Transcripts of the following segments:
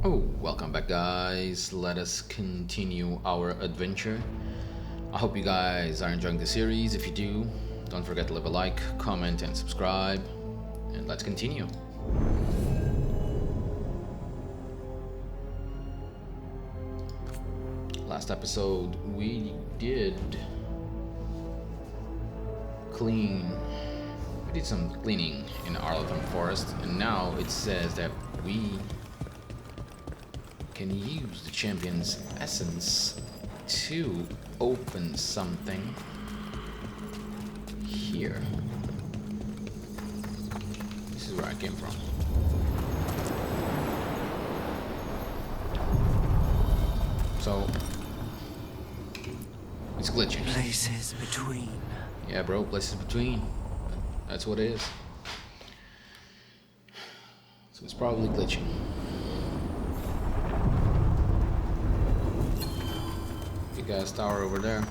Oh, welcome back, guys. Let us continue our adventure. I hope you guys are enjoying the series. If you do, don't forget to leave a like, comment, and subscribe. And let's continue. Last episode, we did some cleaning in Arlington Forest, and now it says that we can use the champion's essence to open something here. This is where I came from. So it's glitching. Places between. Yeah, bro, places between. That's what it is. So it's probably glitching. Big ass tower over there.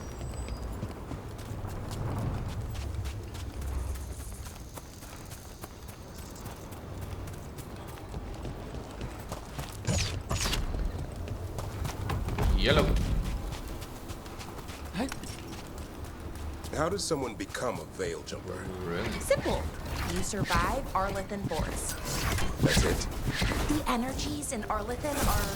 Yellow. How does someone become a Veil Jumper? Really? Simple. You survive Arlington Forest. That's it? The energies in Arlington are...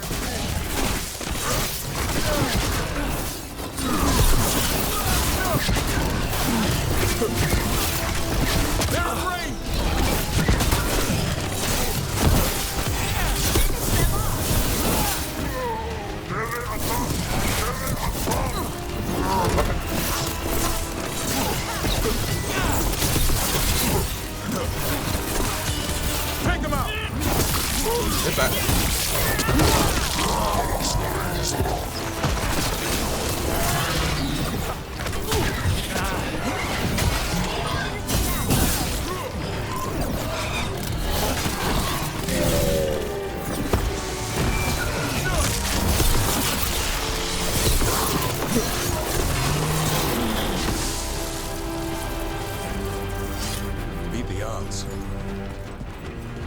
They're afraid! Take him out! Get back. Beat the odds.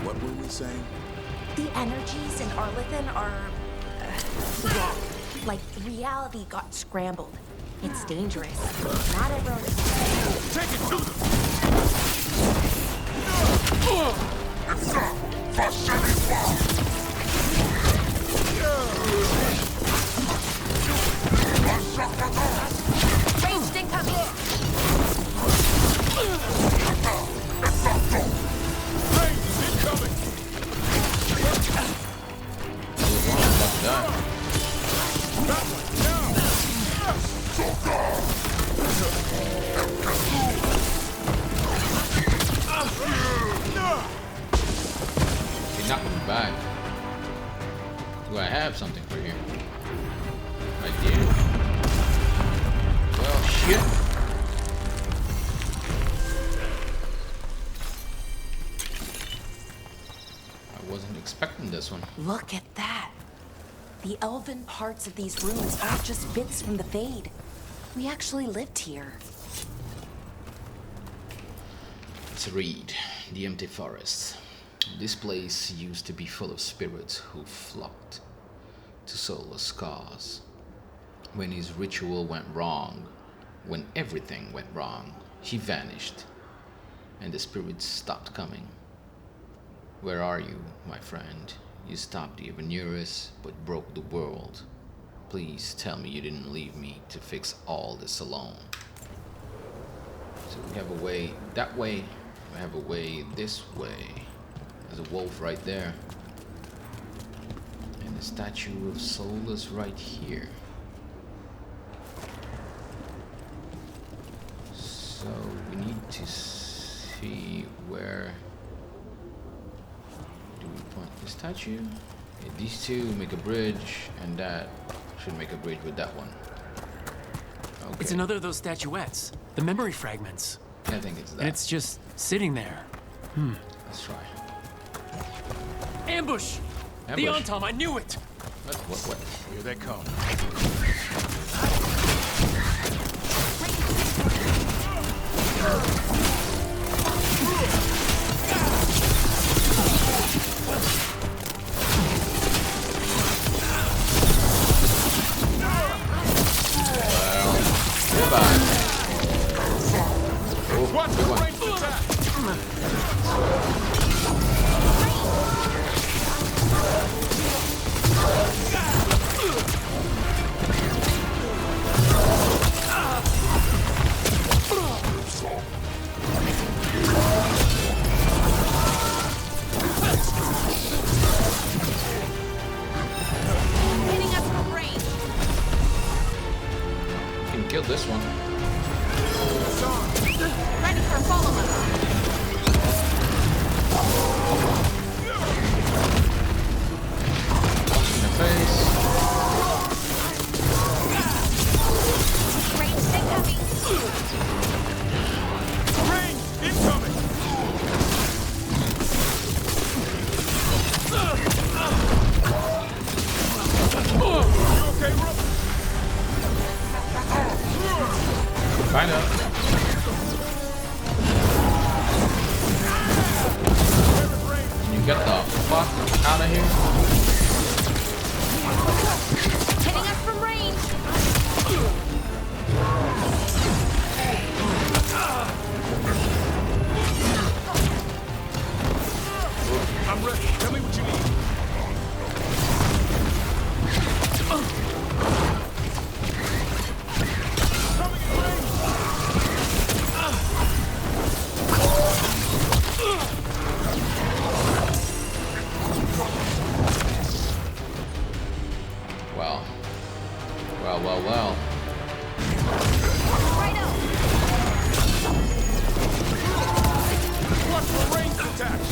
What were we saying? The energies in Arlington are... yeah, like reality got scrambled. It's dangerous. Not everyone is... Take it to them! Ranged incoming! Incoming! About to die. That one, He knocked me back. Do I have something for you? I do. Well, shit. I wasn't expecting this one. Look at that. The elven parts of these ruins aren't just bits from the Fade. We actually lived here. Let's read. The Empty Forest. This place used to be full of spirits who flocked to soulless cause. When his ritual went wrong, when everything went wrong, he vanished, and the spirits stopped coming. Where are you, my friend? You stopped the Avenuris, but broke the world. Please tell me you didn't leave me to fix all this alone. So we have a way that way, we have a way this way. There's a wolf right there. And a statue of Soulless right here. So we need to see where do we point the statue? Okay, these two make a bridge, and that should make a bridge with that one. Okay. It's another of those statuettes. The memory fragments. I think it's that. And it's just sitting there. Let's try. Ambush! The Ambush. Antom, I knew it! What? Here they come. this one. Ready for follow-up. In the face. Range incoming. Rain incoming. You okay, Rook? Kind of. Can you get the fuck out of here? Hitting us from range. I'm ready. Tell me what you need. Coming in range. Well. Well, well, well. Right up. Watch for range attacks.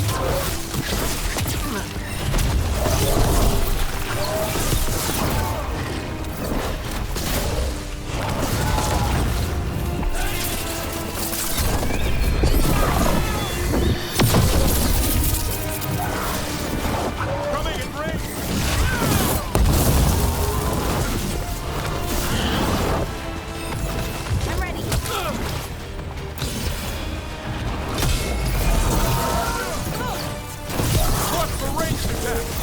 Coming in range. I'm ready. Watch for range attacks.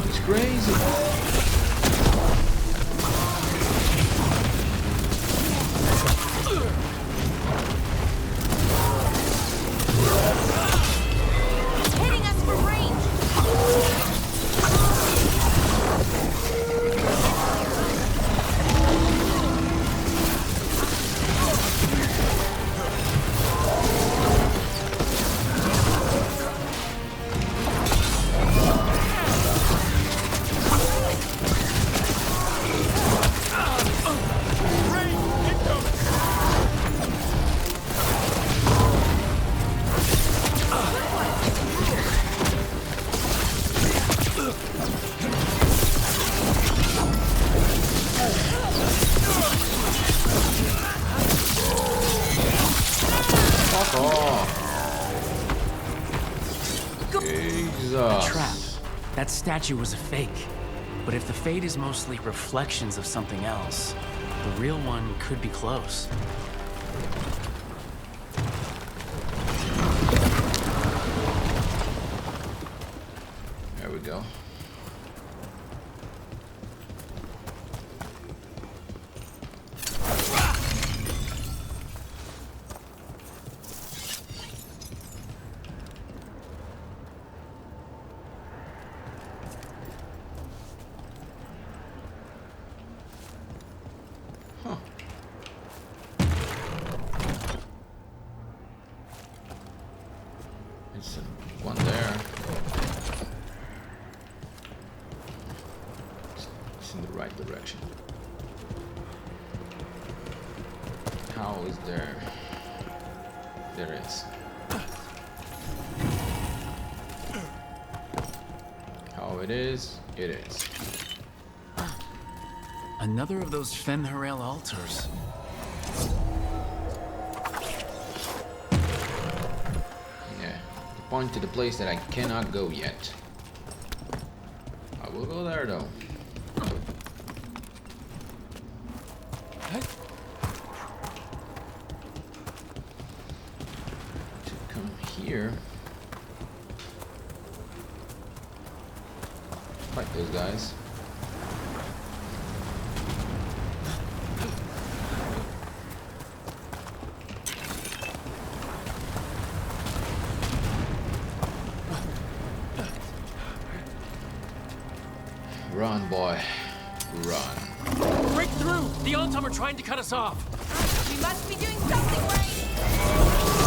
It's crazy. Hitting us from range. Range incoming. Fuck off. Jesus. Trap. That statue was a fake. But if the fade is mostly reflections of something else, the real one could be close. There we go. Huh. It's one there. It's in the right direction. How is there? There is. How it is, it is. Another of those Fen'Harel altars. Yeah. Point to the place that I cannot go yet. I will go there though. To come here. Fight those guys. Run, boy. Run. Break through! The Altum are trying to cut us off! We must be doing something right.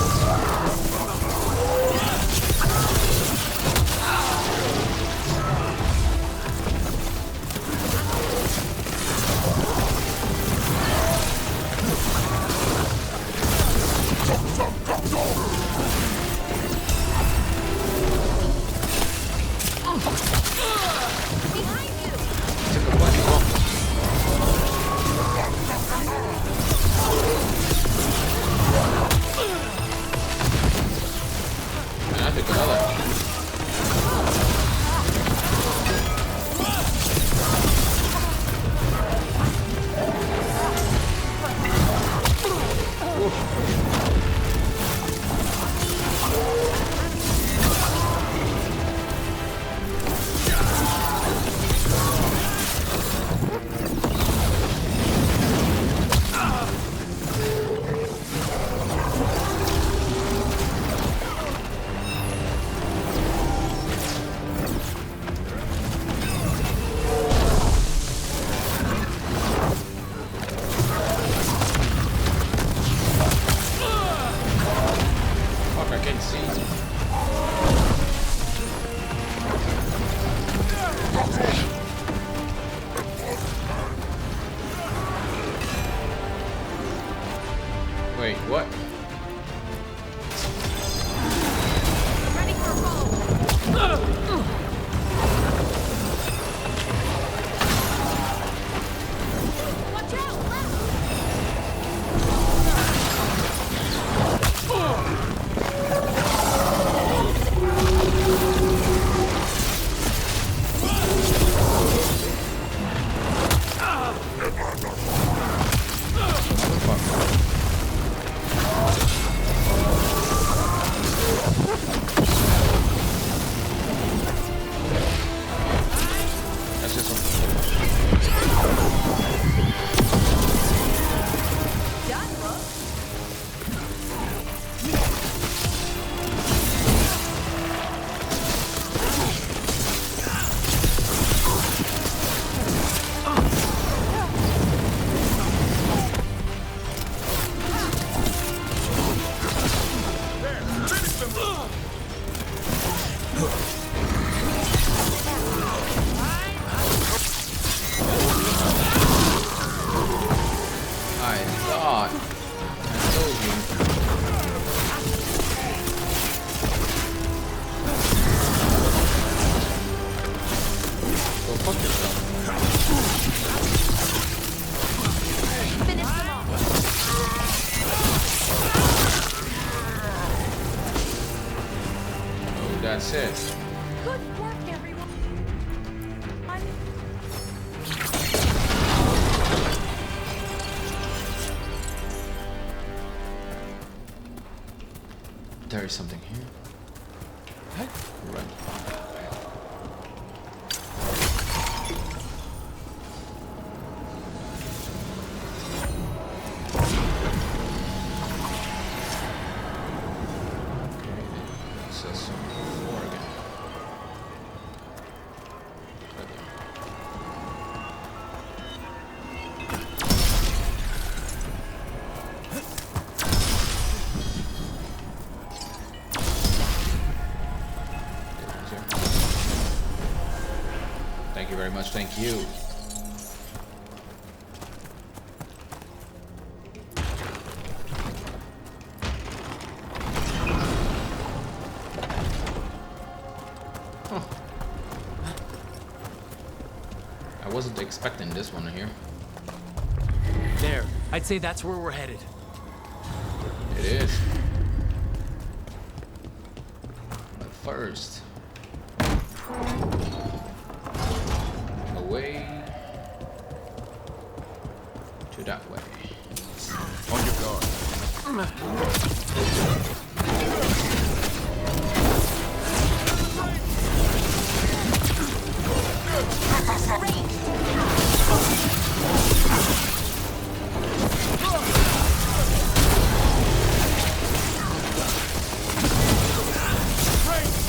Wait, what? Ready for roll. Watch out, left. That's just one. Done, look. I thought I told you. Go fuck yourself. Finish them off. Oh, that's it. Good work, everyone. There is something here. Right. Okay, it says something more again. Right there. Thank you very much, thank you. Huh. I wasn't expecting this one here. There. I'd say that's where we're headed. It is. But first, away to that way. On your guard.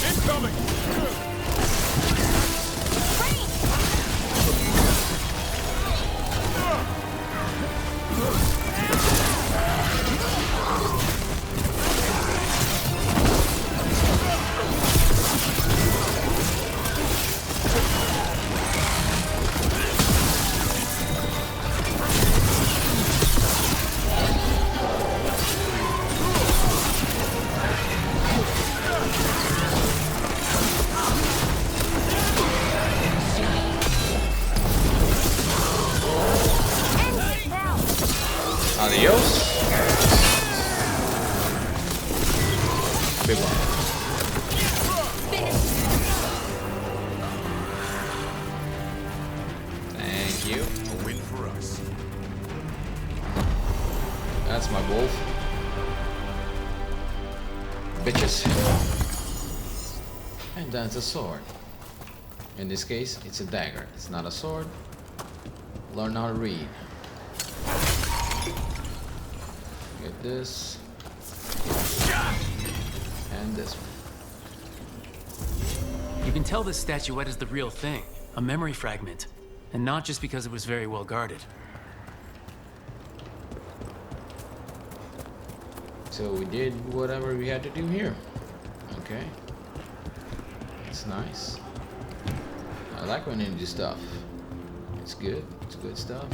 Incoming! scars. That's my wolf. Bitches. And that's a sword. In this case, it's a dagger. It's not a sword. Learn how to read. Get this. And this one. You can tell this statuette is the real thing, a memory fragment, and not just because it was very well guarded. So we did whatever we had to do here. Okay. It's nice. I like when they do stuff. It's good. It's good stuff.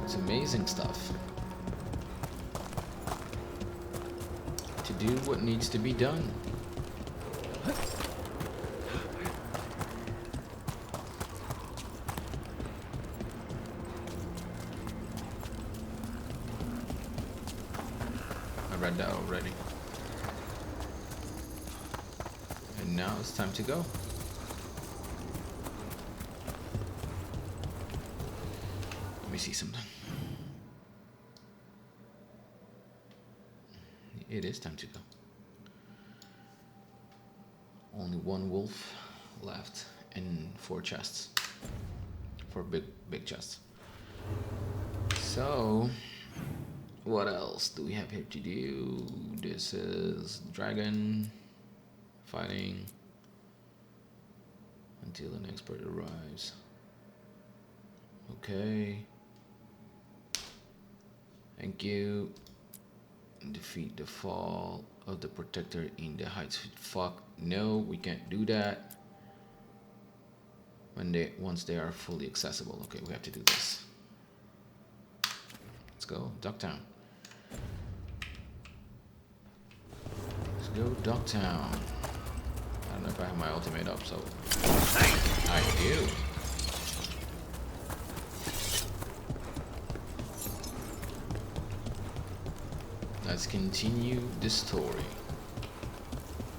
It's amazing stuff. To do what needs to be done. I read that already. And now it's time to go. Let me see something. It is time to go. Only one wolf left and 4 chests. 4 big chests. So, what else do we have here to do? This is dragon fighting until an expert arrives. Okay. Thank you. Defeat the fall of the protector in the heights. Fuck no, we can't do that. Once they are fully accessible. Okay, we have to do this. Let's go, Ducktown. Let's go, Ducktown. I don't know if I have my ultimate up, so I do. Let's continue the story.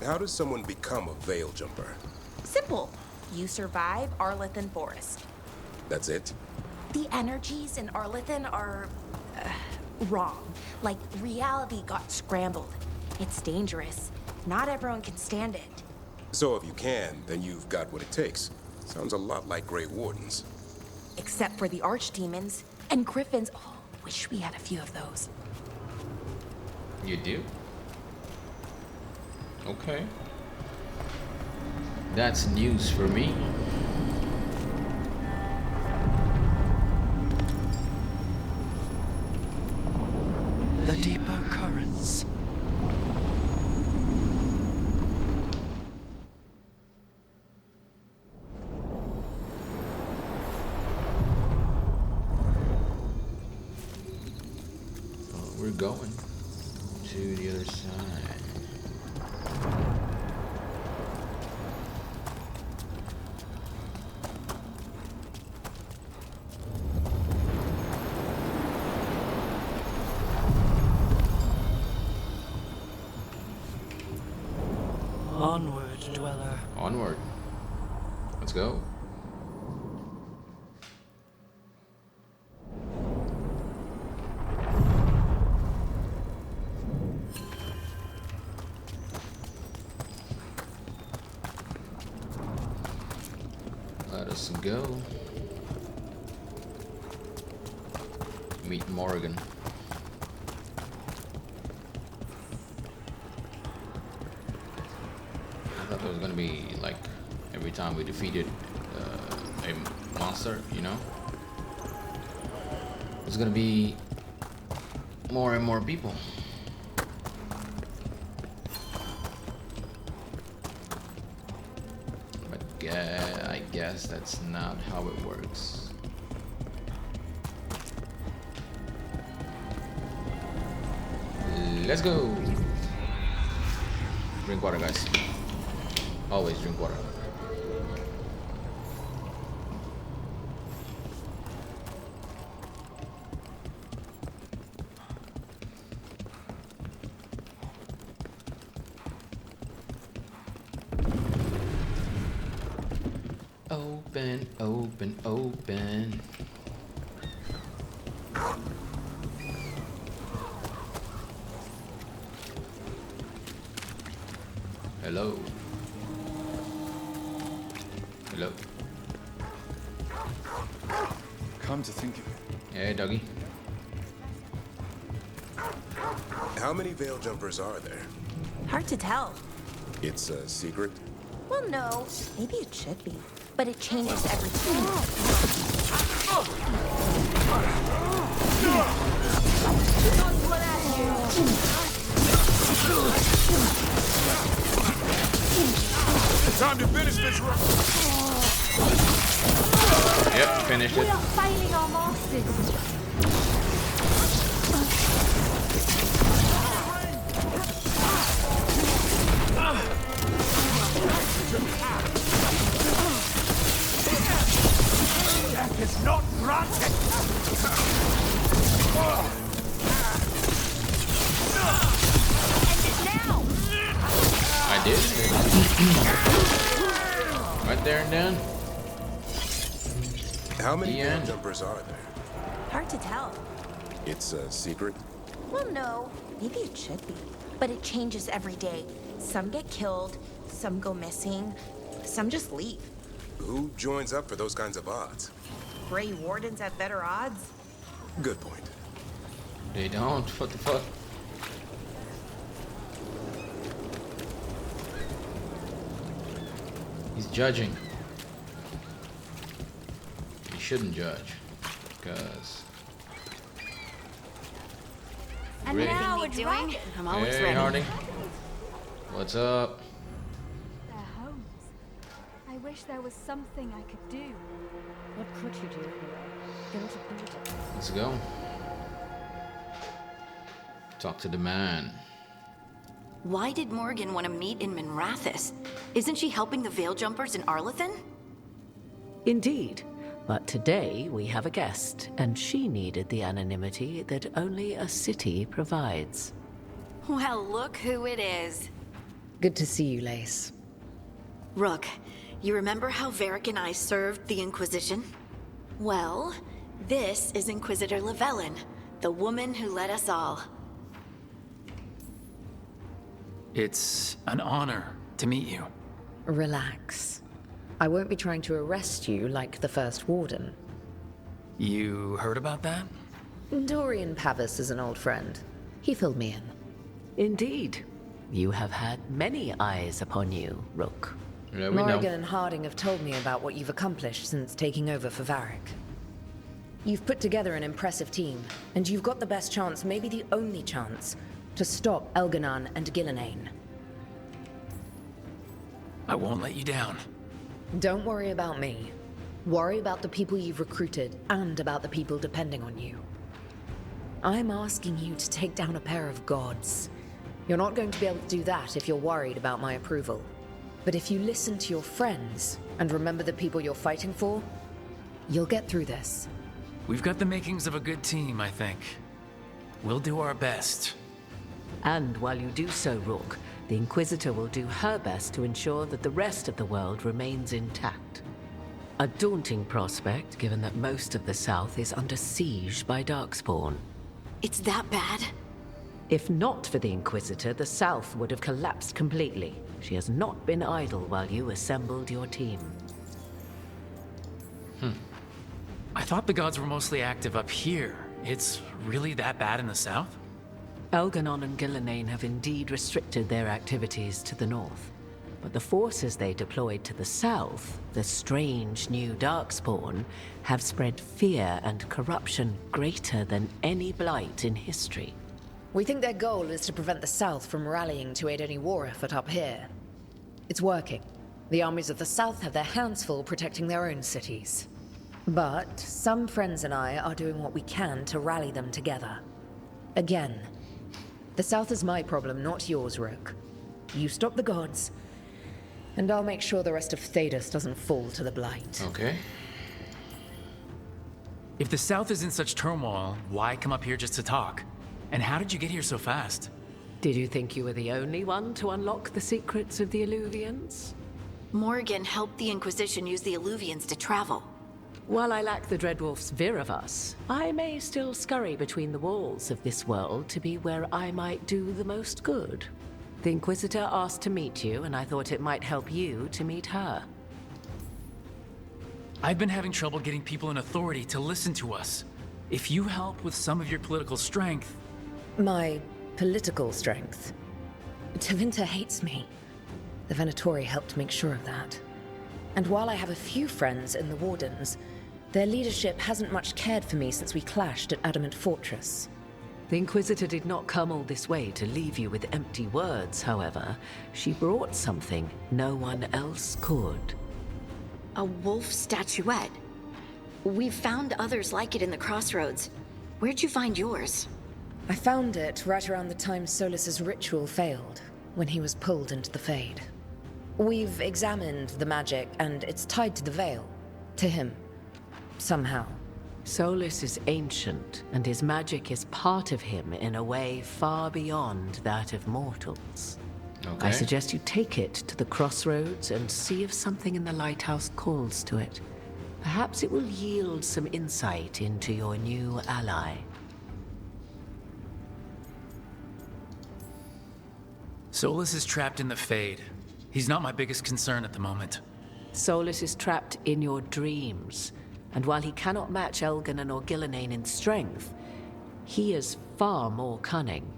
How does someone become a Veil Jumper? Simple. You survive Arlithan Forest. That's it? The energies in Arlithan are wrong. Like, reality got scrambled. It's dangerous. Not everyone can stand it. So if you can, then you've got what it takes. Sounds a lot like Grey Wardens. Except for the archdemons and griffins. Oh, wish we had a few of those. You do? Okay. That's news for me. The deeper currents. We're going to the other side. Onward, dweller. Onward. Let's go. Let us go. Meet Morgan. I thought there was gonna be like every time we defeated a monster, you know, there's gonna be more and more people. But I guess that's not how it works. Let's go. Drink water, guys. Always drink water. Open, open, open. Hello. Hello. Come to think of it, Hey, doggy. How many veil jumpers are there? Hard to tell. It's a secret? Well, no. Maybe it should be. But it changes every time. Time to finish this run! Yep, finished We it. are failing our masters. Death is not granted! I did. Right there and then. How many The veil end. jumpers are there? Hard to tell. It's a secret? Well, no. Maybe it should be. But it changes every day. Some get killed, some go missing, some just leave. Who joins up for those kinds of odds? Grey Wardens have better odds? Good point. They don't. What the fuck? He's judging. He shouldn't judge. Because... And Ready. now we it's doing? rocket. I'm always Hey, ready. Hardy. What's up? Their homes. I wish there was something I could do. What could you do anyway? Go to Peter. Let's go. Talk to the man. Why did Morgan want to meet in Minrathous? Isn't she helping the Veil Jumpers in Arlathan? Indeed. But today we have a guest, and she needed the anonymity that only a city provides. Well, look who it is. Good to see you, Lace. Rook, you remember how Varric and I served the Inquisition? Well, this is Inquisitor Llewellyn, the woman who led us all. It's an honor to meet you. Relax. I won't be trying to arrest you like the first warden. You heard about that? Dorian Pavis is an old friend. He filled me in. Indeed. You have had many eyes upon you, Rook. Yeah, we Morrigan know. and Harding have told me about what you've accomplished since taking over for Varric. You've put together an impressive team, and you've got the best chance, maybe the only chance, to stop Elganon and Gillenane. I won't let you down. Don't worry about me. Worry about the people you've recruited and about the people depending on you. I'm asking you to take down a pair of gods. You're not going to be able to do that if you're worried about my approval. But if you listen to your friends and remember the people you're fighting for, you'll get through this. We've got the makings of a good team, I think. We'll do our best. And while you do so, Rook, the Inquisitor will do her best to ensure that the rest of the world remains intact. A daunting prospect, given that most of the South is under siege by Darkspawn. It's that bad? If not for the Inquisitor, the South would have collapsed completely. She has not been idle while you assembled your team. I thought the gods were mostly active up here. It's really that bad in the south? Elganon and Gillenane have indeed restricted their activities to the north. But the forces they deployed to the south, the strange new Darkspawn, have spread fear and corruption greater than any blight in history. We think their goal is to prevent the south from rallying to aid any war effort up here. It's working. The armies of the south have their hands full protecting their own cities. But some friends and I are doing what we can to rally them together. Again, the south is my problem, not yours, Rook. You stop the gods, and I'll make sure the rest of Thedas doesn't fall to the blight. Okay. If the south is in such turmoil, why come up here just to talk? And how did you get here so fast? Did you think you were the only one to unlock the secrets of the Illuvians? Morgan helped the Inquisition use the Illuvians to travel. While I lack the Dreadwolf's vir of us, I may still scurry between the walls of this world to be where I might do the most good. The Inquisitor asked to meet you, and I thought it might help you to meet her. I've been having trouble getting people in authority to listen to us. If you help with some of your political strength... My political strength? Tevinter hates me. The Venatori helped make sure of that. And while I have a few friends in the Wardens, their leadership hasn't much cared for me since we clashed at Adamant Fortress. The Inquisitor did not come all this way to leave you with empty words, however. She brought something no one else could. A wolf statuette. We've found others like it in the crossroads. Where'd you find yours? I found it right around the time Solus's ritual failed, when he was pulled into the Fade. We've examined the magic, and it's tied to the Veil. To him. Somehow. Solus is ancient, and his magic is part of him in a way far beyond that of mortals. Okay. I suggest you take it to the crossroads and see if something in the lighthouse calls to it. Perhaps it will yield some insight into your new ally. Solus is trapped in the Fade. He's not my biggest concern at the moment. Solus is trapped in your dreams, and while he cannot match Elganon or Gillenane in strength, he is far more cunning.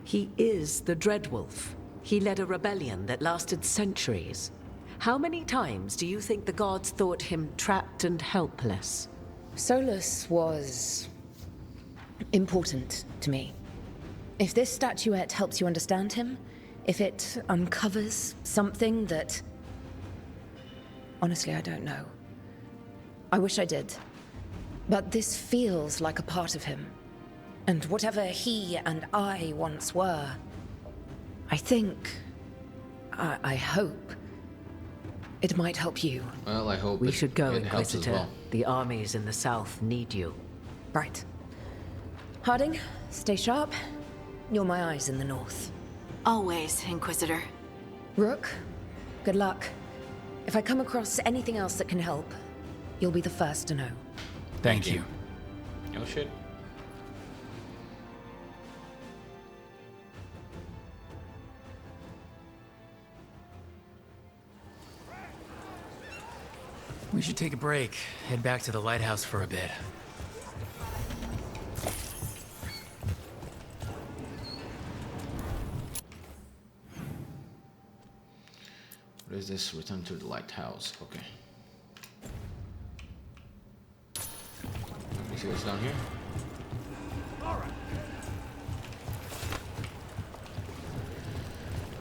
He is the Dreadwolf. He led a rebellion that lasted centuries. How many times do you think the gods thought him trapped and helpless? Solus was important to me. If this statuette helps you understand him, if it uncovers something that... Honestly, I don't know. I wish I did. But this feels like a part of him. And whatever he and I once were, I think... I hope... it might help you. Well, I hope We should go, it helps as Inquisitor. well. The armies in the south need you. Right. Harding, stay sharp. You're my eyes in the north. Always, Inquisitor. Rook, good luck. If I come across anything else that can help, you'll be the first to know. Thank you. Oh shit. We should take a break, head back to the lighthouse for a bit. What is this? Return to the lighthouse. Okay. Let me see what's down here.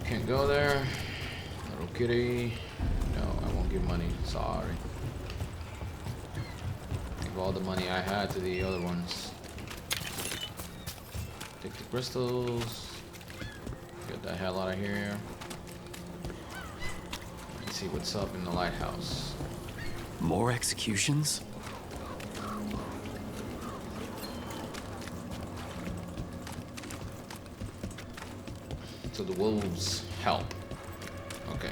Can't go there. Little kitty. No, I won't give money. Sorry. Give all the money I had to the other ones. Take the crystals. Get the hell out of here. Let's see what's up in the lighthouse. More executions? So the wolves help. Okay.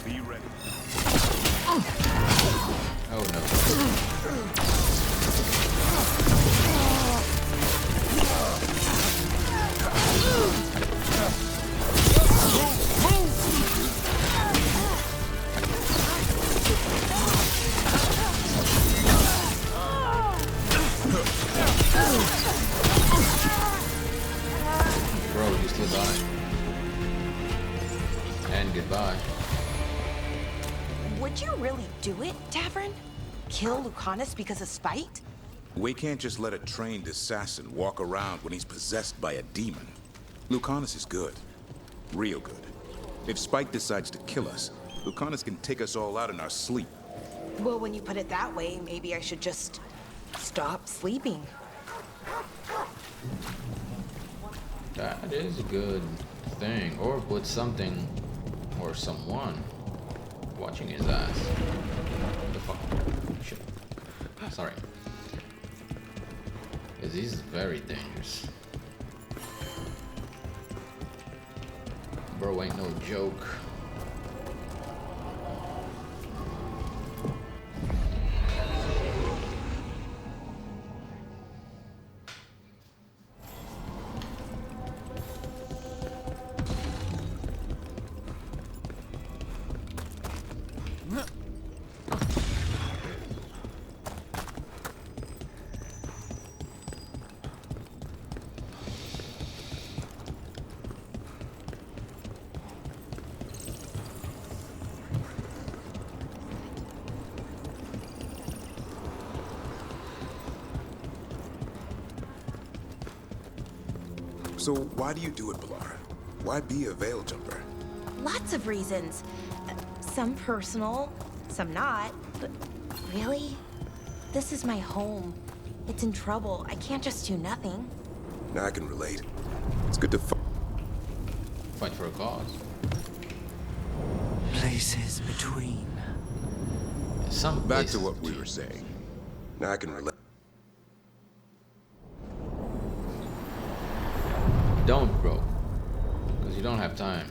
Be ready. Oh no. Bro, you still dying. And goodbye. Would you really do it, Tavern? Kill Lucanus because of spite? We can't just let a trained assassin walk around when he's possessed by a demon. Lucanus is good. Real good. If Spike decides to kill us, Lucanus can take us all out in our sleep. Well, when you put it that way, maybe I should just stop sleeping. That is a good thing. Or put something or someone watching his ass. What the fuck? Shit. Sorry. Because he's very dangerous. Bro ain't no joke. So why do you do it, Pilar? Why be a veil jumper? Lots of reasons. Some personal, some not. But really? This is my home. It's in trouble. I can't just do nothing. Now I can relate. It's good to Fight for a cause. Places between. Some Back places to what we between. were saying. Now I can relate. Don't, bro. Because you don't have time.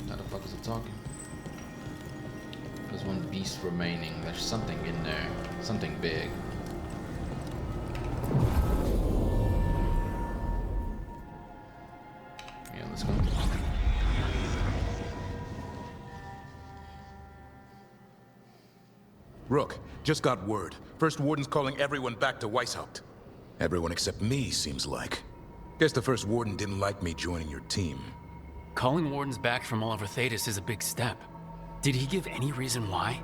How the fuck is it talking? There's one beast remaining. There's something in there. Something big. Yeah, let's go. Rook, just got word. First Warden's calling everyone back to Weishaupt. Everyone except me, seems like. Guess the First Warden didn't like me joining your team. Calling wardens back from all over Thetis is a big step. Did he give any reason why?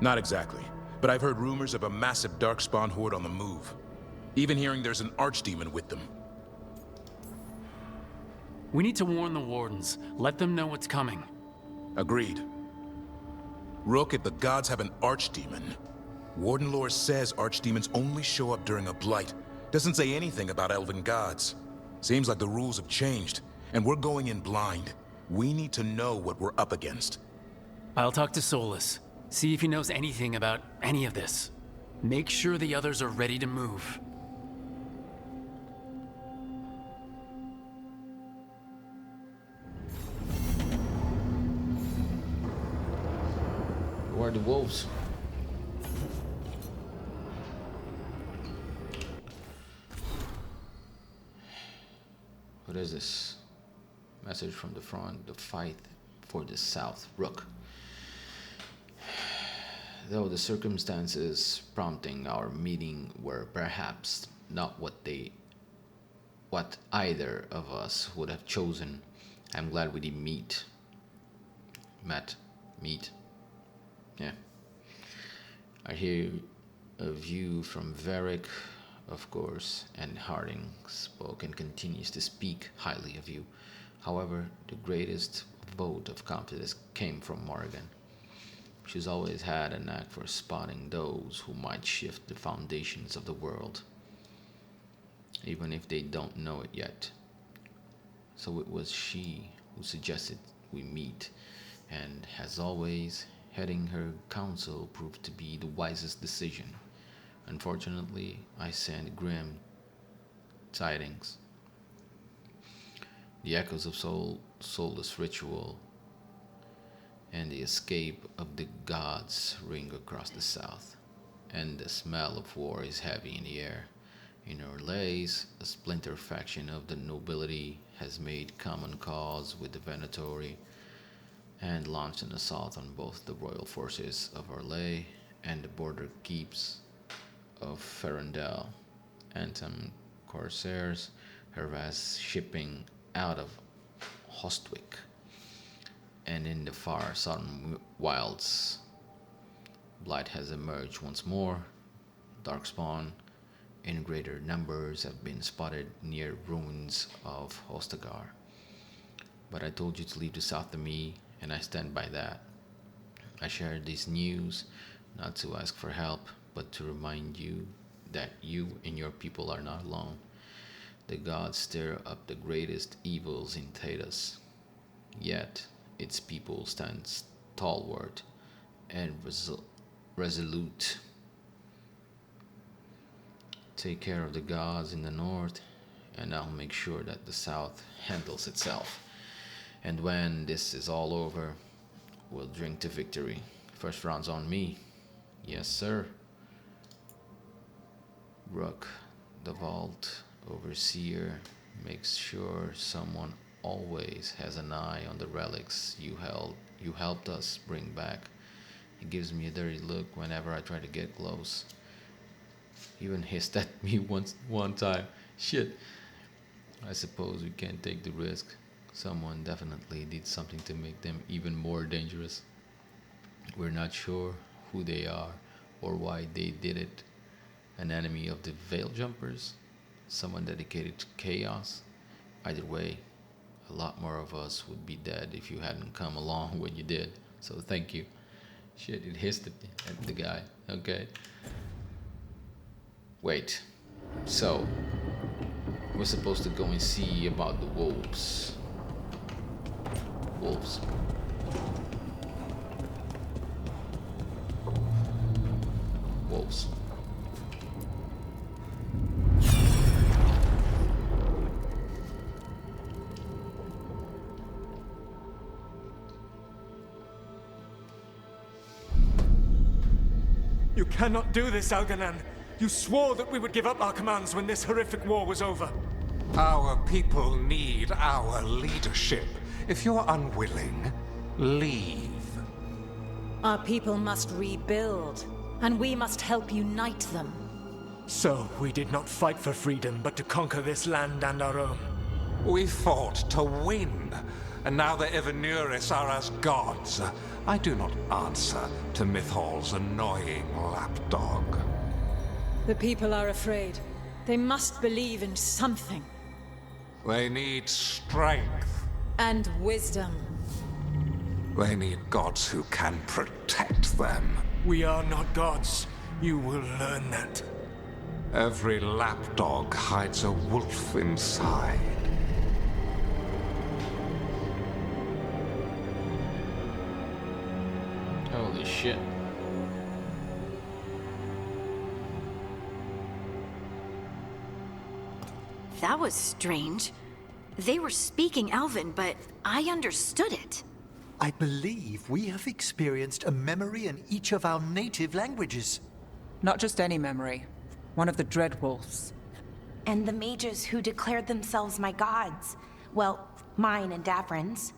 Not exactly, but I've heard rumors of a massive Darkspawn horde on the move. Even hearing there's an archdemon with them. We need to warn the wardens. Let them know what's coming. Agreed. Rook, if the gods have an archdemon, Warden lore says archdemons only show up during a blight. Doesn't say anything about elven gods. Seems like the rules have changed, and we're going in blind. We need to know what we're up against. I'll talk to Solus. See if he knows anything about any of this. Make sure the others are ready to move. Where are the wolves? What is this? Message from the front. The fight for the South. Rook. Though the circumstances prompting our meeting were perhaps not what either of us would have chosen, I'm glad we did meet. Meet. Yeah. I hear a view from Varric, of course, and Harding spoke and continues to speak highly of you. However, the greatest vote of confidence came from Morrigan. She's always had a knack for spotting those who might shift the foundations of the world, even if they don't know it yet. So it was she who suggested we meet, and as always, heading her council proved to be the wisest decision. Unfortunately, I sent grim tidings. The echoes of soulless ritual and the escape of the gods ring across the south, and the smell of war is heavy in the air. In Orlais, a splinter faction of the nobility has made common cause with the Venatori and launched an assault on both the royal forces of Orlais and the border keeps of Ferendel. Anthem corsairs harass shipping out of Hostwick and in the far southern wilds. Blight has emerged once more. Darkspawn in greater numbers have been spotted near ruins of Hostagar. But I told you to leave the south to me, and I stand by that. I shared this news not to ask for help, but to remind you that you and your people are not alone. The gods stir up the greatest evils in Thedas, yet its people stand stalwart and resolute. Take care of the gods in the north, and I'll make sure that the south handles itself. And when this is all over, we'll drink to victory. First round's on me. Yes, sir. Rook, the vault overseer, makes sure someone always has an eye on the relics you helped us bring back. He gives me a dirty look whenever I try to get close. He even hissed at me one time. Shit. I suppose we can't take the risk. Someone definitely did something to make them even more dangerous. We're not sure who they are or why they did it. An enemy of the Veil Jumpers? Someone dedicated to chaos? Either way, a lot more of us would be dead if you hadn't come along when you did. So thank you. Shit, it hissed at the guy. Okay. Wait. So, we're supposed to go and see about the wolves. Wolves. Wolves. You cannot do this, Algernon. You swore that we would give up our commands when this horrific war was over. Our people need our leadership. If you're unwilling, leave. Our people must rebuild, and we must help unite them. So, we did not fight for freedom, but to conquer this land and our own. We fought to win, and now the Evanuris are as gods. I do not answer to Mythal's annoying lapdog. The people are afraid. They must believe in something. They need strength. And wisdom. They need gods who can protect them. We are not gods. You will learn that. Every lapdog hides a wolf inside. Holy shit. That was strange. They were speaking Elven, but I understood it. I believe we have experienced a memory in each of our native languages. Not just any memory. One of the Dreadwolves. And the mages who declared themselves my gods. Well, mine and Davrin's.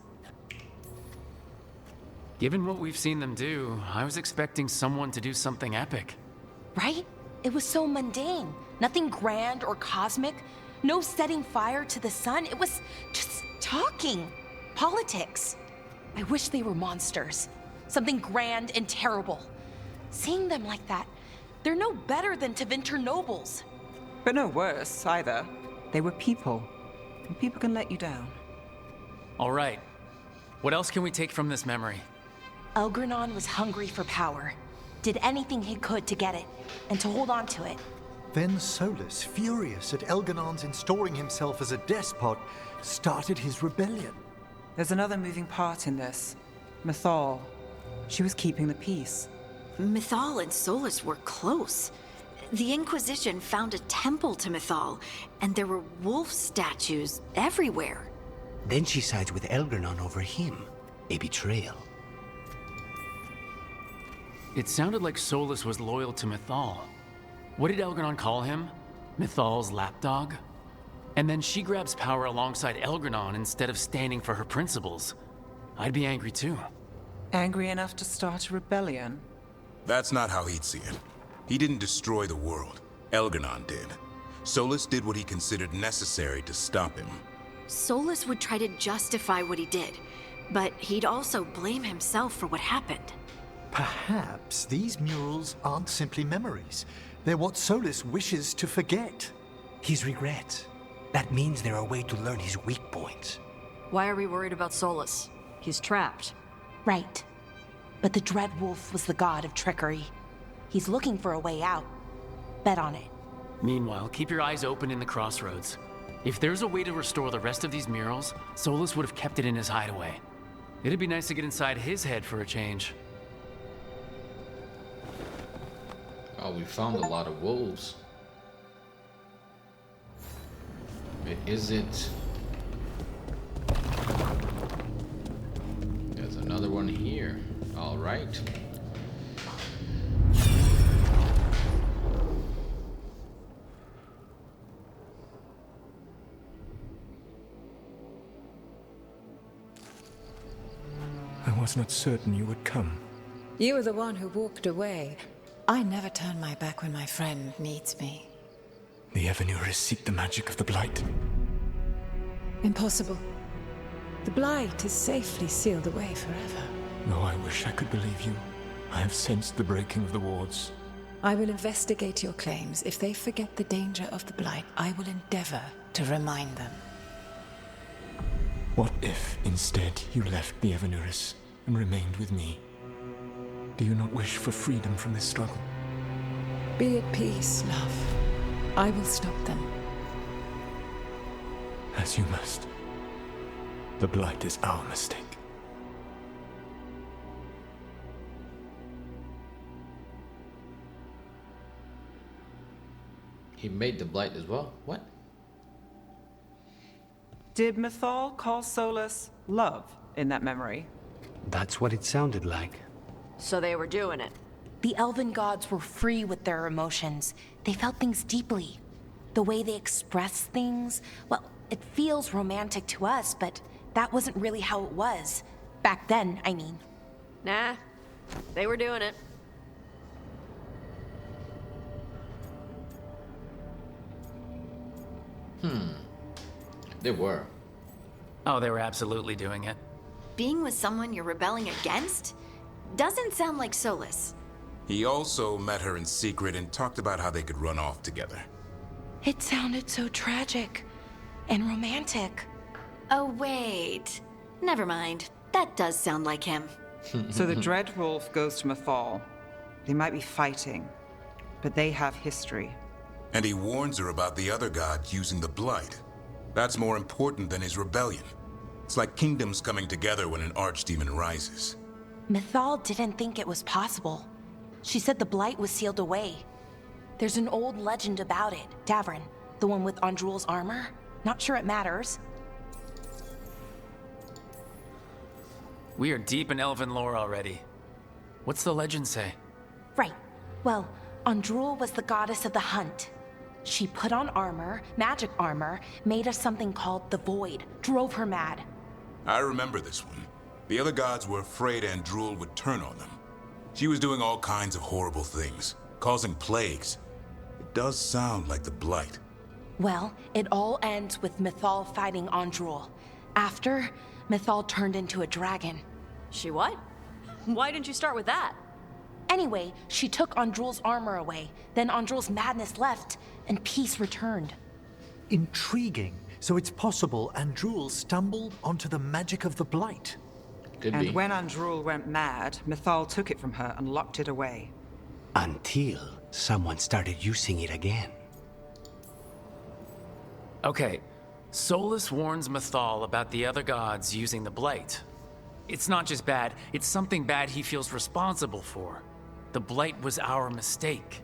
Given what we've seen them do, I was expecting someone to do something epic. Right? It was so mundane. Nothing grand or cosmic. No setting fire to the sun. It was just talking. Politics. I wish they were monsters. Something grand and terrible. Seeing them like that, they're no better than Tevinter nobles. But no worse, either. They were people. And people can let you down. All right. What else can we take from this memory? Elgranon was hungry for power. Did anything he could to get it, and to hold on to it. Then Solus, furious at Elganon's installing himself as a despot, started his rebellion. There's another moving part in this. Mythal. She was keeping the peace. Mythal and Solus were close. The Inquisition found a temple to Mythal, and there were wolf statues everywhere. Then she sides with Elgranon over him. A betrayal. It sounded like Solus was loyal to Mythal. What did Elgranon call him? Mythal's lapdog? And then she grabs power alongside Elgranon instead of standing for her principles. I'd be angry too. Angry enough to start a rebellion? That's not how he'd see it. He didn't destroy the world. Elgranon did. Solus did what he considered necessary to stop him. Solus would try to justify what he did, but he'd also blame himself for what happened. Perhaps these murals aren't simply memories. They're what Solus wishes to forget. His regrets. That means they're a way to learn his weak points. Why are we worried about Solus? He's trapped. Right. But the Dreadwolf was the god of trickery. He's looking for a way out. Bet on it. Meanwhile, keep your eyes open in the crossroads. If there's a way to restore the rest of these murals, Solus would have kept it in his hideaway. It'd be nice to get inside his head for a change. Oh, we found a lot of wolves. Wait, is it? There's another one here. All right. I was not certain you would come. You were the one who walked away. I never turn my back when my friend needs me. The Evanurus seek the magic of the Blight. Impossible. The Blight is safely sealed away forever. No, I wish I could believe you. I have sensed the breaking of the wards. I will investigate your claims. If they forget the danger of the Blight, I will endeavor to remind them. What if, instead, you left the Evanurus and remained with me? Do you not wish for freedom from this struggle? Be at peace, love. I will stop them. As you must. The Blight is our mistake. He made the Blight as well? What? Did Mythal call Solus love in that memory? That's what it sounded like. So they were doing it. The elven gods were free with their emotions. They felt things deeply. The way they expressed things, well, it feels romantic to us, but that wasn't really how it was. Back then, I mean. Nah, they were doing it. They were. Oh, they were absolutely doing it. Being with someone you're rebelling against? Doesn't sound like Solus. He also met her in secret and talked about how they could run off together. It sounded so tragic and romantic. Oh, wait. Never mind. That does sound like him. So the Dread Wolf goes to Mythal. They might be fighting, but they have history. And he warns her about the other god using the Blight. That's more important than his rebellion. It's like kingdoms coming together when an archdemon rises. Mythal didn't think it was possible. She said the Blight was sealed away. There's an old legend about it. Davrin, the one with Andrul's armor. Not sure it matters. We are deep in elven lore already. What's the legend say? Right. Well, Andrul was the goddess of the hunt. She put on armor, magic armor, made us something called the Void, drove her mad. I remember this one. The other gods were afraid Andrul would turn on them. She was doing all kinds of horrible things, causing plagues. It does sound like the Blight. Well, it all ends with Mythal fighting Andrul. After, Mythal turned into a dragon. She what? Why didn't you start with that? Anyway, she took Andrul's armor away. Then Andrul's madness left, and peace returned. Intriguing. So it's possible Andrul stumbled onto the magic of the Blight. Could And be. when Andrul went mad, Mythal took it from her and locked it away. Until someone started using it again. Okay, Solus warns Mythal about the other gods using the Blight. It's not just bad, it's something bad he feels responsible for. The Blight was our mistake.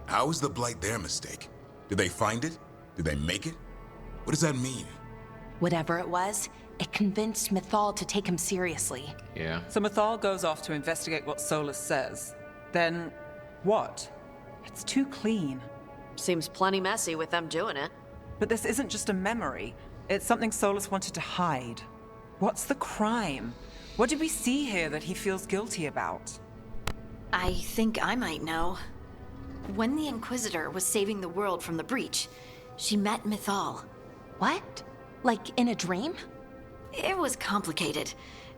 How is the Blight their mistake? Did they find it? Did they make it? What does that mean? Whatever it was, it convinced Mythal to take him seriously. Yeah. So Mythal goes off to investigate what Solus says. Then, what? It's too clean. Seems plenty messy with them doing it. But this isn't just a memory. It's something Solus wanted to hide. What's the crime? What did we see here that he feels guilty about? I think I might know. When the Inquisitor was saving the world from the breach, she met Mythal. What? Like in a dream? It was complicated.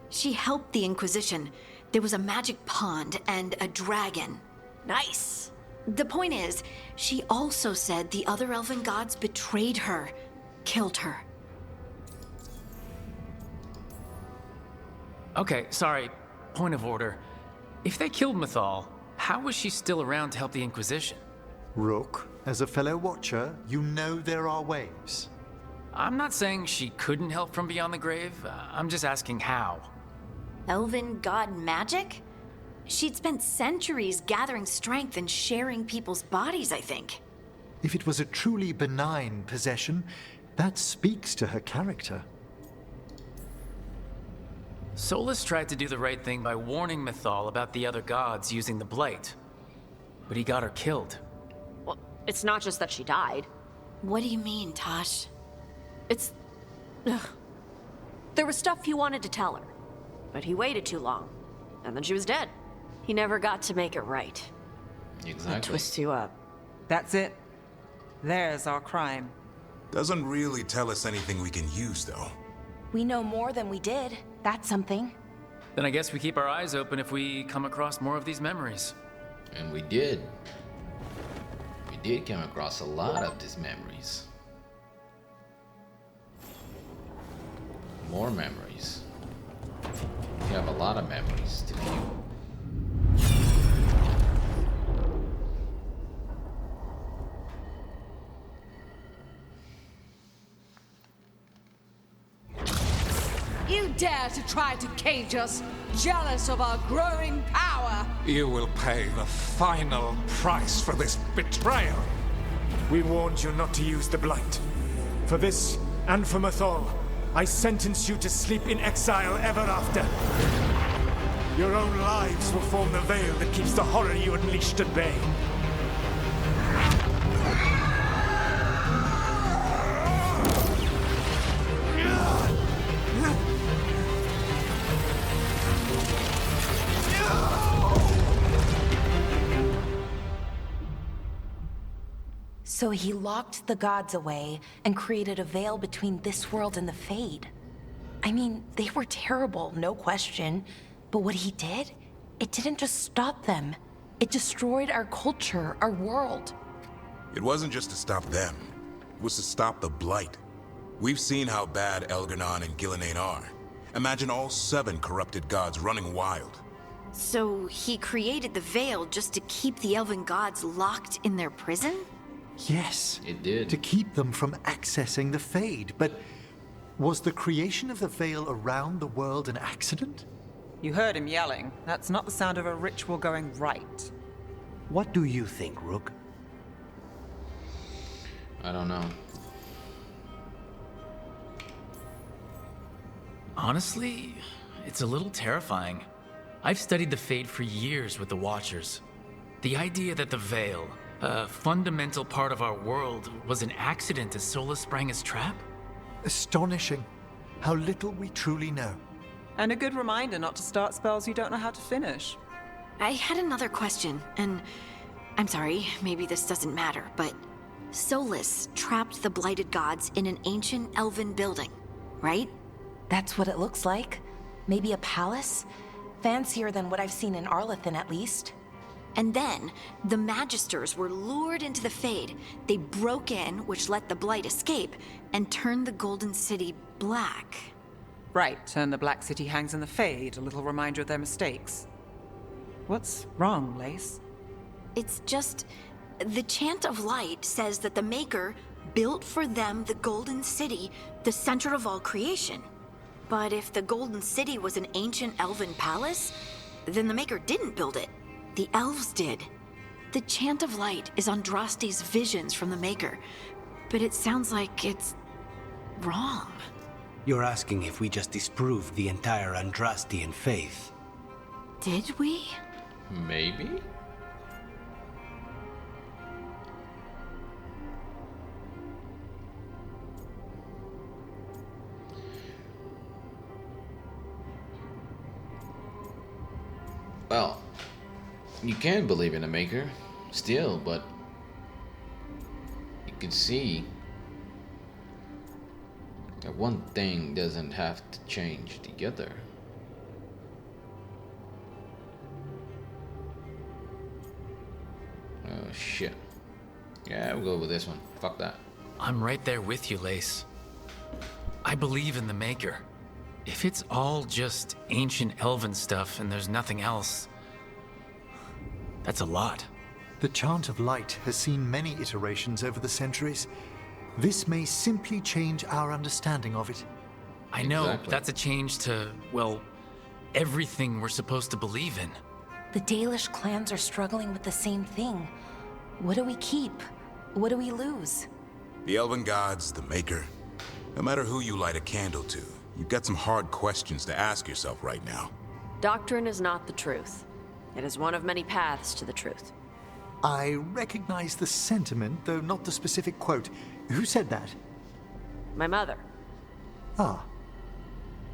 She helped the Inquisition. There was a magic pond and a dragon. Nice. The point is, she also said the other elven gods betrayed her, killed her. Okay, sorry, point of order. If they killed Mythal, how was she still around to help the Inquisition? Rook, as a fellow watcher, you know there are ways. I'm not saying she couldn't help from beyond the grave. I'm just asking how. Elven god magic? She'd spent centuries gathering strength and sharing people's bodies, I think. If it was a truly benign possession, that speaks to her character. Solus tried to do the right thing by warning Mythal about the other gods using the Blight. But he got her killed. Well, it's not just that she died. What do you mean, Tosh? It's... Ugh. There was stuff he wanted to tell her. But he waited too long. And then she was dead. He never got to make it right. Exactly. That twists you up. That's it. There's our crime. Doesn't really tell us anything we can use, though. We know more than we did. That's something. Then I guess we keep our eyes open if we come across more of these memories. And we did. We did come across a lot of these memories. More memories. We have a lot of memories to view. You dare to try to cage us, jealous of our growing power! You will pay the final price for this betrayal. We warned you not to use the Blight. For this, and for Mythal, I sentence you to sleep in exile ever after. Your own lives will form the veil that keeps the horror you unleashed at bay. So he locked the gods away and created a veil between this world and the Fade. I mean, they were terrible, no question. But what he did, it didn't just stop them. It destroyed our culture, our world. It wasn't just to stop them. It was to stop the Blight. We've seen how bad Elganon and Gillenane are. Imagine all 7 corrupted gods running wild. So he created the Veil just to keep the elven gods locked in their prison? Yes. It did. To keep them from accessing the Fade. But was the creation of the Veil around the world an accident? You heard him yelling. That's not the sound of a ritual going right. What do you think, Rook? I don't know. Honestly, it's a little terrifying. I've studied the Fade for years with the Watchers. The idea that the Veil, a fundamental part of our world, was an accident as Solus sprang his trap? Astonishing. How little we truly know. And a good reminder not to start spells you don't know how to finish. I had another question, and I'm sorry, maybe this doesn't matter, but Solus trapped the blighted gods in an ancient elven building, right? That's what it looks like. Maybe a palace? Fancier than what I've seen in Arlethan, at least. And then, the Magisters were lured into the Fade. They broke in, which let the Blight escape, and turned the Golden City black. Right, and the Black City hangs in the Fade, a little reminder of their mistakes. What's wrong, Lace? It's just... the Chant of Light says that the Maker built for them the Golden City, the center of all creation. But if the Golden City was an ancient elven palace, then the Maker didn't build it. The elves did. The Chant of Light is Andraste's visions from the Maker, but it sounds like it's wrong. You're asking if we just disproved the entire Andrastian faith. Did we? Maybe? Well, you can believe in a Maker, still, but you can see that one thing doesn't have to change the other. Oh shit. Yeah, we'll go with this one. Fuck that. I'm right there with you, Lace. I believe in the Maker. If it's all just ancient elven stuff and there's nothing else, that's a lot. The Chant of Light has seen many iterations over the centuries. This may simply change our understanding of it. I know, that's a change to, well, everything we're supposed to believe in. The Dalish clans are struggling with the same thing. What do we keep? What do we lose? The elven gods, the Maker. No matter who you light a candle to, you've got some hard questions to ask yourself right now. Doctrine is not the truth. It is one of many paths to the truth. I recognize the sentiment, though not the specific quote. Who said that? My mother. Ah.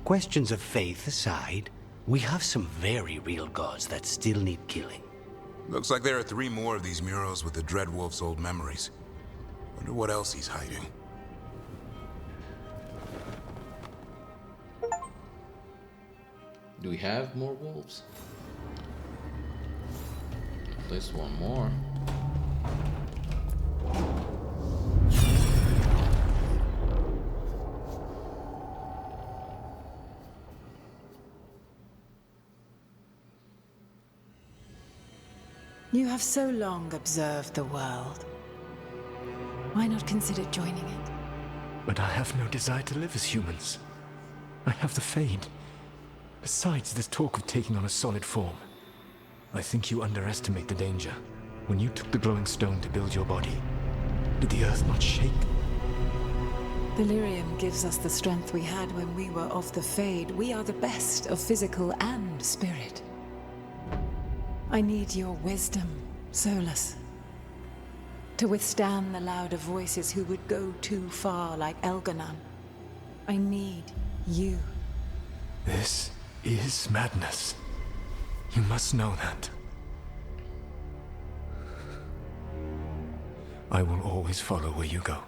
Questions of faith aside, We have some very real gods that still need killing. Looks like there are 3 more of these murals with the Dreadwolf's old memories. Wonder what else he's hiding. Do we have more wolves? At least one more. You have so long observed the world. Why not consider joining it? But I have no desire to live as humans. I have the Fade. Besides, this talk of taking on a solid form. I think you underestimate the danger. When you took the glowing stone to build your body, did the earth not shake? Delirium gives us the strength we had when we were of the Fade. We are the best of physical and spirit. I need your wisdom, Solus. To withstand the louder voices who would go too far like Elganon. I need you. This is madness. You must know that. I will always follow where you go.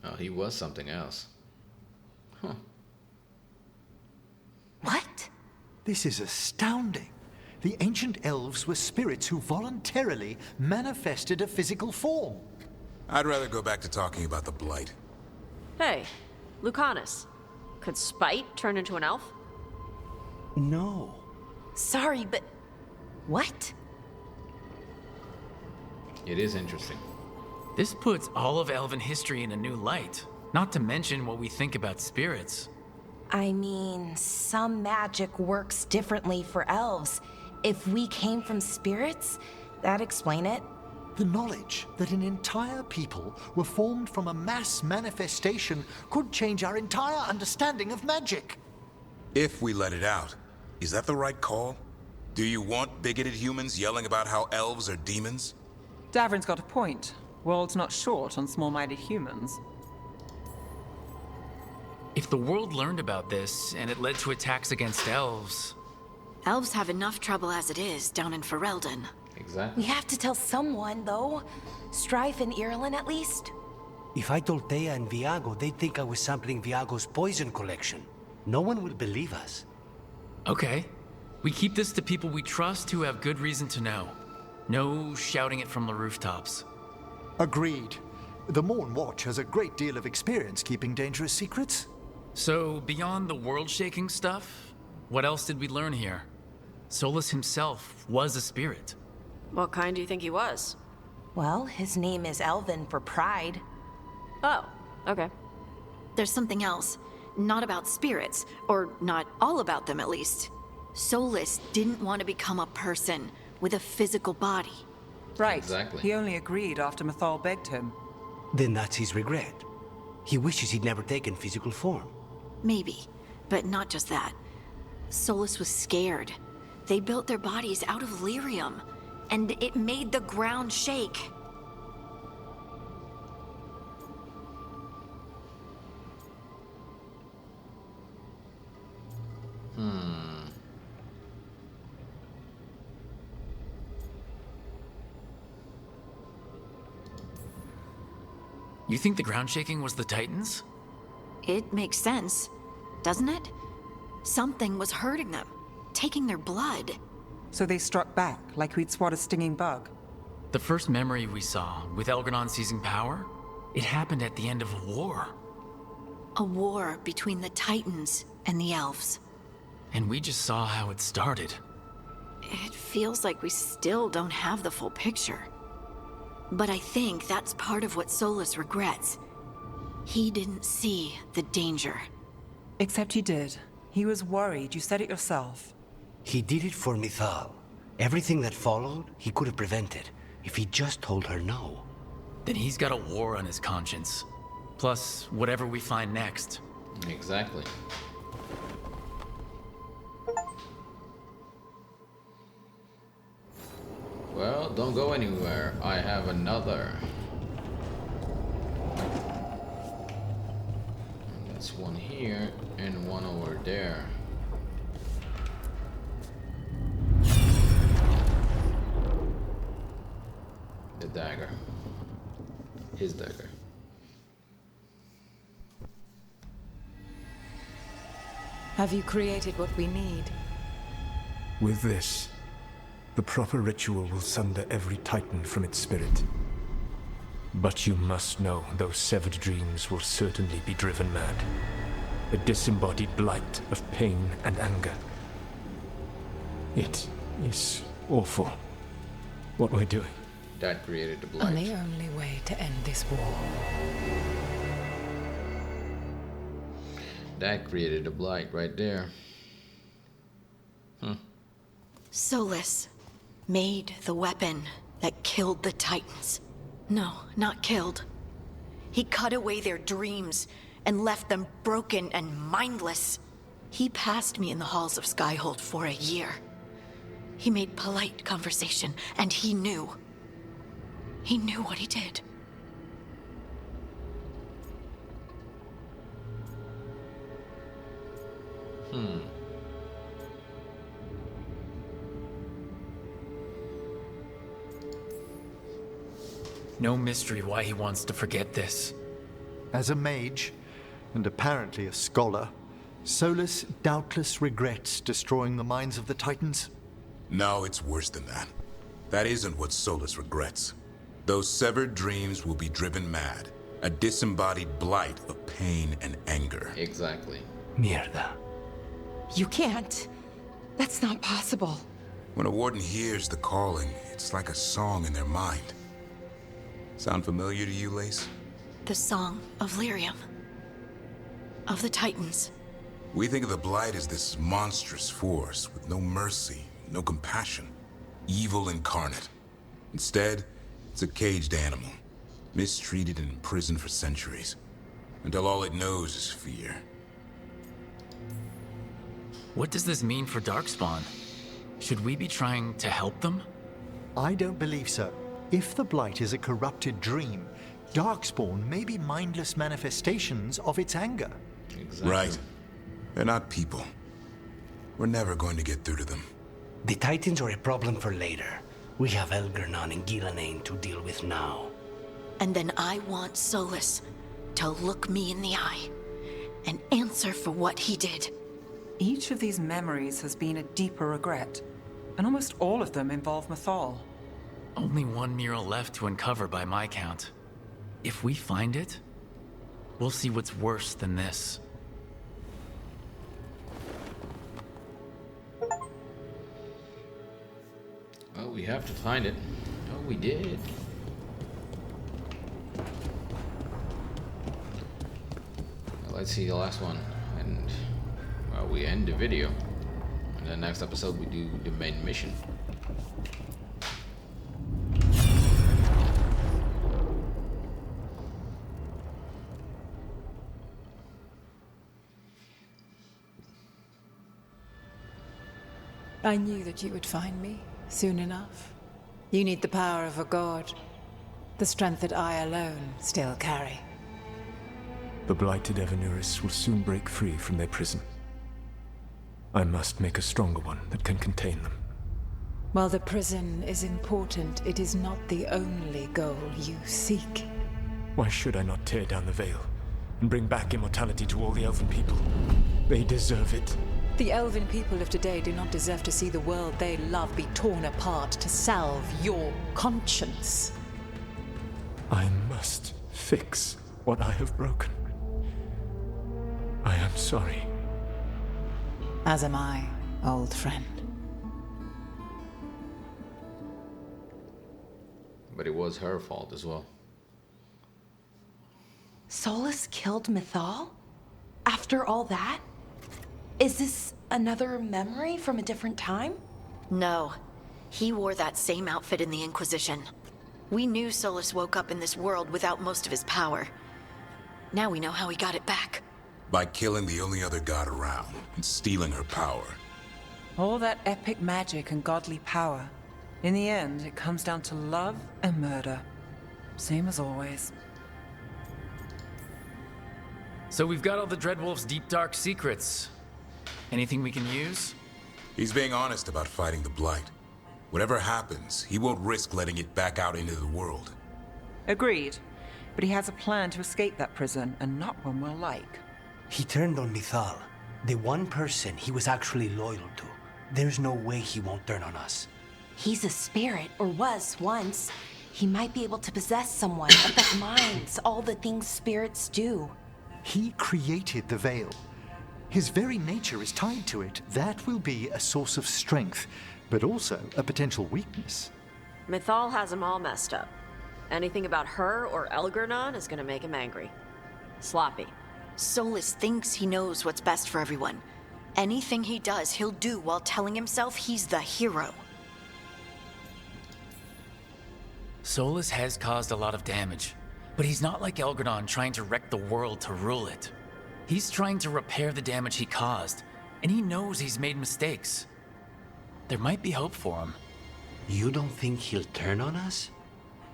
Oh, he was something else. Huh. What? This is astounding. The ancient elves were spirits who voluntarily manifested a physical form. I'd rather go back to talking about the Blight. Hey, Lucanus. Could spite turn into an elf? No. Sorry, but... what? It is interesting. This puts all of elven history in a new light. Not to mention what we think about spirits. I mean, some magic works differently for elves. If we came from spirits, that'd explain it. The knowledge that an entire people were formed from a mass manifestation could change our entire understanding of magic. If we let it out, is that the right call? Do you want bigoted humans yelling about how elves are demons? Davrin's got a point. World's not short on small-minded humans. If the world learned about this, and it led to attacks against elves... Elves have enough trouble as it is down in Ferelden. Exactly. We have to tell someone, though. Strife and Irulan, at least. If I told Thea and Viago, they'd think I was sampling Viago's poison collection. No one will believe us. Okay. We keep this to people we trust who have good reason to know. No shouting it from the rooftops. Agreed. The Morn Watch has a great deal of experience keeping dangerous secrets. So, beyond the world-shaking stuff, what else did we learn here? Solus himself was a spirit. What kind do you think he was? Well, his name is Elven for pride. Oh, okay. There's something else. Not about spirits, or not all about them at least. Solus didn't want to become a person with a physical body. Right. Exactly. He only agreed after Mythal begged him. Then that's his regret. He wishes he'd never taken physical form. Maybe, but not just that. Solus was scared. They built their bodies out of lyrium, and it made the ground shake. You think the ground shaking was the Titans? It makes sense, doesn't it? Something was hurting them, taking their blood. So they struck back, like we'd swat a stinging bug. The first memory we saw, with Elgranon seizing power, it happened at the end of a war. A war between the Titans and the elves. And we just saw how it started. It feels like we still don't have the full picture. But I think that's part of what Solus regrets. He didn't see the danger. Except he did. He was worried, you said it yourself. He did it for Mythal. Everything that followed, he could have prevented, if he just told her no. Then he's got a war on his conscience. Plus, whatever we find next. Exactly. Well, don't go anywhere. I have another. That's one here and one over there. dagger. His dagger. Have you created what we need? With this, the proper ritual will sunder every titan from its spirit. But you must know those severed dreams will certainly be driven mad. A disembodied blight of pain and anger. It is awful what we're doing. That created the blight. And the only way to end this war. That created the blight right there. Solus made the weapon that killed the Titans. No, not killed. He cut away their dreams and left them broken and mindless. He passed me in the halls of Skyhold for a year. He made polite conversation, and he knew. He knew what he did. No mystery why he wants to forget this. As a mage, and apparently a scholar, Solus doubtless regrets destroying the minds of the Titans. No, it's worse than that. That isn't what Solus regrets. Those severed dreams will be driven mad. A disembodied blight of pain and anger. Exactly. Mierda. You can't. That's not possible. When a warden hears the calling, it's like a song in their mind. Sound familiar to you, Lace? The song of Lyrium. Of the Titans. We think of the Blight as this monstrous force with no mercy, no compassion. Evil incarnate. Instead, it's a caged animal. Mistreated and imprisoned for centuries. Until all it knows is fear. What does this mean for Darkspawn? Should we be trying to help them? I don't believe so. If the Blight is a corrupted dream, Darkspawn may be mindless manifestations of its anger. Exactly. Right. They're not people. We're never going to get through to them. The Titans are a problem for later. We have Elgernon and Ghilanane to deal with now. And then I want Solus to look me in the eye and answer for what he did. Each of these memories has been a deeper regret, and almost all of them involve Mythal. Only one mural left to uncover by my count. If we find it, we'll see what's worse than this. Well, we have to find it. Oh, we did. Well, let's see the last one. And, well, we end the video. And then next episode we do the main mission. I knew that you would find me soon enough. You need the power of a god. The strength that I alone still carry. The blighted Evanuris will soon break free from their prison. I must make a stronger one that can contain them. While the prison is important, it is not the only goal you seek. Why should I not tear down the veil and bring back immortality to all the elven people? They deserve it. The elven people of today do not deserve to see the world they love be torn apart to salve your conscience. I must fix what I have broken. I am sorry. As am I, old friend. But it was her fault as well. Solus killed Mythal? After all that? Is this another memory from a different time? No. He wore that same outfit in the Inquisition. We knew Solus woke up in this world without most of his power. Now we know how he got it back. By killing the only other god around and stealing her power. All that epic magic and godly power. In the end, it comes down to love and murder. Same as always. So we've got all the Dreadwolf's deep dark secrets. Anything we can use? He's being honest about fighting the Blight. Whatever happens, he won't risk letting it back out into the world. Agreed. But he has a plan to escape that prison, and not one we'll like. He turned on Mithal, the one person he was actually loyal to. There's no way he won't turn on us. He's a spirit, or was once. He might be able to possess someone, affect minds, all the things spirits do. He created the Veil. His very nature is tied to it. That will be a source of strength, but also a potential weakness. Mithal has him all messed up. Anything about her or Elgernon is gonna make him angry. Sloppy. Solus thinks he knows what's best for everyone. Anything he does, he'll do while telling himself he's the hero. Solus has caused a lot of damage, but he's not like Elgernon trying to wreck the world to rule it. He's trying to repair the damage he caused, and he knows he's made mistakes. There might be hope for him. You don't think he'll turn on us?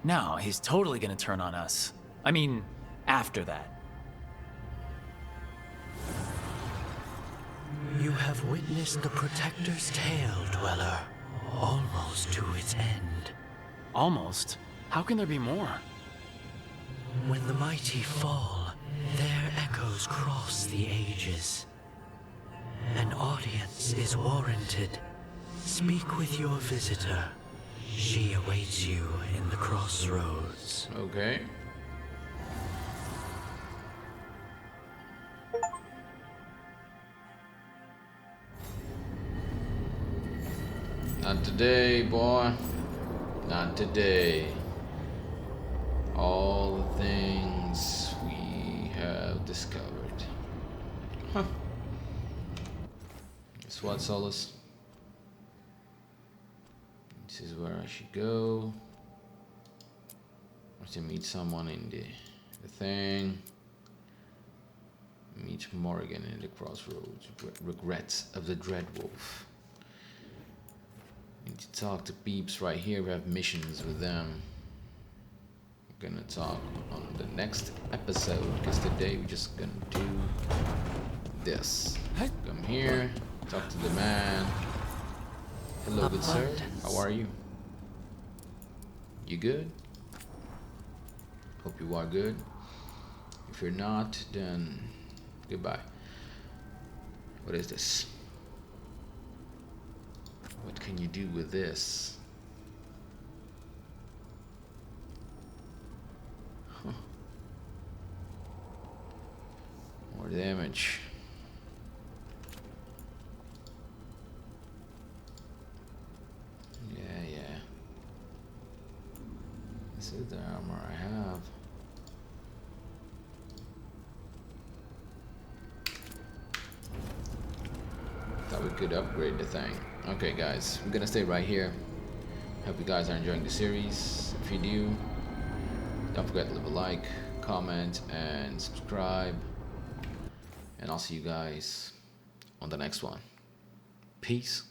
No, he's totally gonna turn on us. I mean, after that. You have witnessed the Protector's tale, Dweller, almost to its end. Almost? How can there be more? When the mighty fall, their echoes cross the ages. An audience is warranted. Speak with your visitor. She awaits you in the crossroads. Okay. Not today, boy. Not today. All the things we have discovered. Huh. Guess what, Solus? This is where I should go. I have to meet someone in the thing. Meet Morrigan in the crossroads. Regrets of the Dreadwolf. Need to talk to peeps right here. We have missions with them. We're gonna talk on the next episode, because today we're just gonna do this. Come here, talk to the man. Hello, good sir. How are you? You good? Hope you are good. If you're not, then goodbye. What is this? What can you do with this? Huh. More damage. Yeah. This is the armor I have. Thought we could upgrade the thing. Okay guys, we're gonna stay right here. Hope you guys are enjoying the series. If you do, don't forget to leave a like, comment, and subscribe. And I'll see you guys on the next one. Peace.